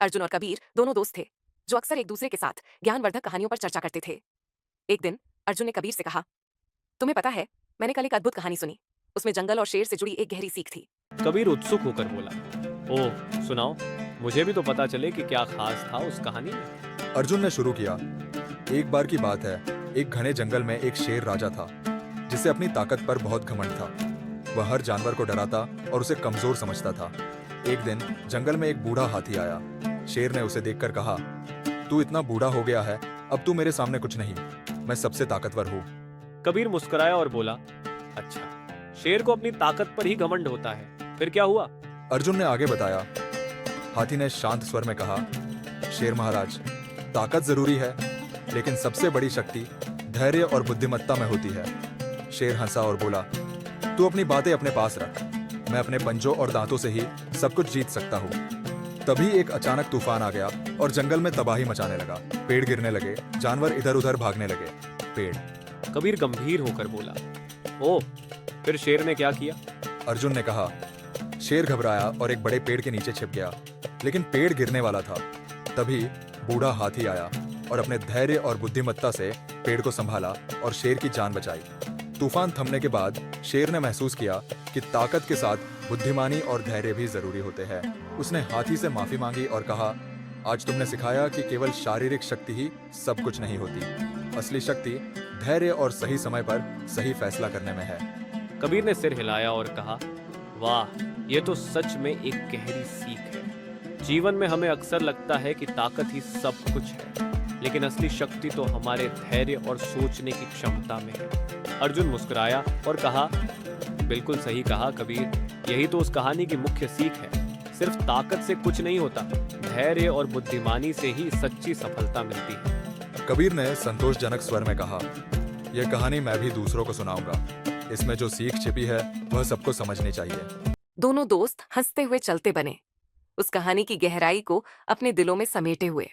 अर्जुन और कबीर दोनों दोस्त थे जो अक्सर एक दूसरे के साथ ज्ञानवर्धक कहानियों पर चर्चा करते थे। एक दिन अर्जुन ने कबीर से कहा, तुम्हें पता है, मैंने कल एक अद्भुत कहानी सुनी। उसमें जंगल और शेर से जुड़ी एक गहरी सीख थी। कबीर उत्सुक होकर बोला, ओह सुनाओ, मुझे भी तो पता चले कि क्या खास था उस कहानी में। अर्जुन ने शुरू किया। एक बार की बात है, एक घने जंगल में एक शेर राजा था जिसे अपनी ताकत पर बहुत घमंड था। वह हर जानवर को डराता और उसे कमजोर समझता था। एक दिन जंगल में एक बूढ़ा हाथी आया। शेर ने उसे देखकर कहा, तू इतना बूढ़ा हो गया है, अब तू मेरे सामने कुछ नहीं, मैं सबसे ताकतवर हूँ। कबीर मुस्कुराया और बोला, अच्छा, शेर को अपनी ताकत पर ही घमंड होता है, फिर क्या हुआ। अर्जुन ने आगे बताया। हाथी ने शांत स्वर में कहा, शेर महाराज, ताकत जरूरी है, लेकिन सबसे बड़ी शक्ति धैर्य और बुद्धिमत्ता में होती है। शेर हंसा और बोला, तू अपनी बातें अपने पास रख, मैं अपने पंजों और दांतों से ही सब कुछ जीत सकता हूँ। तभी एक अचानक तूफान आ गया और जंगल में तबाही मचाने लगा। पेड़ गिरने लगे, जानवर इधर उधर भागने लगे। पेड़। कबीर गंभीर होकर बोला, ओ, फिर शेर ने क्या किया। अर्जुन ने कहा। शेर घबराया और एक बड़े पेड़ के नीचे छिप गया, लेकिन पेड़ गिरने वाला था। तभी बूढ़ा हाथी आया और अपने धैर्य और बुद्धिमत्ता से पेड़ को संभाला और शेर की जान बचाई। तूफान थमने के बाद शेर ने महसूस किया कि ताकत के साथ बुद्धिमानी और धैर्य भी जरूरी होते हैं। उसने हाथी से माफी मांगी और कहा, आज तुमने सिखाया कि केवल शारीरिक शक्ति ही सब कुछ नहीं होती। असली शक्ति धैर्य और सही समय पर सही फैसला करने में है। कबीर ने सिर हिलाया और कहा, वाह, ये तो सच में एक गहरी सीख है। जीवन में हमें अक्सर लगता है कि ताकत ही सब कुछ है, लेकिन असली शक्ति तो हमारे धैर्य और सोचने की क्षमता में है। अर्जुन मुस्कुराया और कहा, बिल्कुल सही कहा कबीर, यही तो उस कहानी की मुख्य सीख है। सिर्फ ताकत से कुछ नहीं होता, धैर्य और बुद्धिमानी से ही सच्ची सफलता मिलती है। कबीर ने संतोषजनक स्वर में कहा, यह कहानी मैं भी दूसरों को सुनाऊंगा। इसमें जो सीख छिपी है वह सबको समझनी चाहिए। दोनों दोस्त हंसते हुए चलते बने, उस कहानी की गहराई को अपने दिलों में समेटे हुए।